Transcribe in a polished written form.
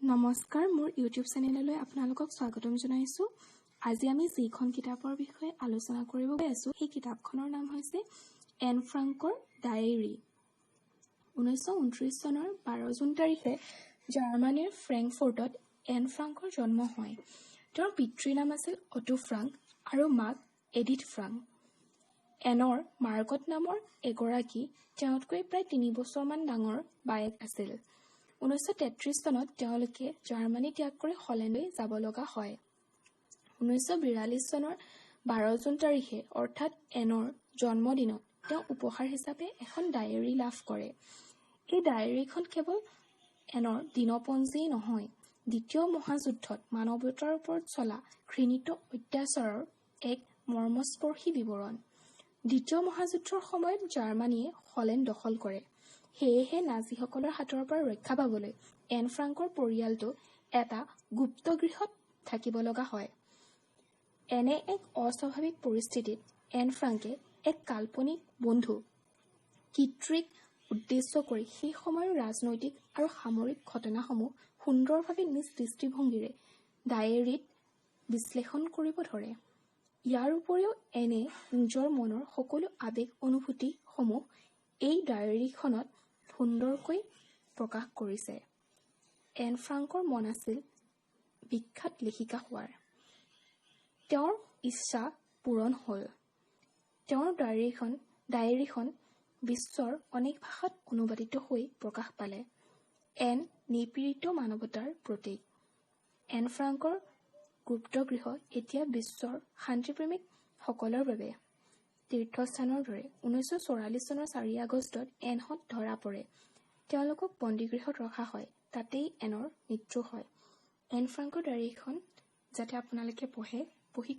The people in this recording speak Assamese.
নমস্কাৰ, মোৰ ইউটিউব চেনেললৈ আপোনালোকক স্বাগতম জনাইছোঁ। আজি আমি যিখন কিতাপৰ বিষয়ে আলোচনা কৰিব গৈ আছোঁ, সেই কিতাপখনৰ নাম হৈছে এন ফ্ৰাংকৰ ডায়েৰী। 1929 চনৰ 12 জুন তাৰিখে জাৰ্মানীৰ ফ্ৰেংকফৰ্টত এন ফ্ৰাংকৰ জন্ম হয়। তেওঁৰ পিতৃৰ নাম আছিল অটো ফ্ৰাংক আৰু মাক এডিথ ফ্ৰাংক। এনৰ মাৰ্গট নামৰ এগৰাকী তেওঁতকৈ প্ৰায় 3 বছৰমান ডাঙৰ বায়েক আছিল। 1933 চনত তেওঁলোকে জাৰ্মানী ত্যাগ কৰি হলেণ্ডলৈ যাব লগা হয়। 1942 চনৰ 12 জুন তাৰিখে অৰ্থাৎ এনৰ জন্মদিনত তেওঁ উপহাৰ হিচাপে এখন ডায়েৰী লাভ কৰে। এই ডায়েৰীখন কেৱল এনৰ দিনপঞ্জীয়েই নহয়, দ্বিতীয় মহাযুদ্ধত মানৱতাৰ ওপৰত চলা ঘৃণিত অত্যাচাৰৰ এক মৰ্মস্পৰ্শী বিৱৰণ। দ্বিতীয় মহাযুদ্ধৰ সময়ত জাৰ্মানীয়ে হলেণ্ড দখল কৰে। সেয়েহে নাজিসকলৰ হাতৰ পৰা ৰক্ষা পাবলৈ এন ফ্ৰাংকৰ পৰিয়ালটো এটা গুপ্ত গৃহত থাকিব লগা হয়। এনে এক অস্বাভাৱিক পৰিস্থিতিত এন ফ্ৰাংকে এক কাল্পনিক বন্ধু কিট্ৰিক উদ্দেশ্য কৰি সেই সময়ৰ ৰাজনৈতিক আৰু সামৰিক ঘটনাসমূহ সুন্দৰভাৱে নিজ দৃষ্টিভংগীৰে ডায়েৰীত বিশ্লেষণ কৰিব ধৰে। ইয়াৰ উপৰিও এনে নিজৰ মনৰ সকলো আৱেগ অনুভূতিসমূহ এই ডায়েৰীখনত সুন্দৰকৈ প্ৰকাশ কৰিছে। এন ফ্ৰাংকৰ মন আছিল বিখ্যাত লেখিকা হোৱাৰ। তেওঁৰ ইচ্ছা পূৰণ হ'ল। তেওঁৰ ডায়েৰীখন বিশ্বৰ অনেক ভাষাত অনুবাদিত হৈ প্ৰকাশ পালে। এন নিপীড়িত মানৱতাৰ প্ৰতীক। এন ফ্ৰাংকৰ গুপ্তগৃহ এতিয়া বিশ্বৰ শান্তিপ্ৰেমিক সকলৰ বাবে তীৰ্থস্থানৰ দৰে। 1944 চনৰ 4 আগষ্টত এনহঁত ধৰা পৰে। তেওঁলোকক বন্দীগৃহত ৰখা হয়। তাতেই এনৰ মৃত্যু হয়। এন ফ্ৰাংকৰ ডায়েৰীখন যাতে আপোনালোকে পঢ়ি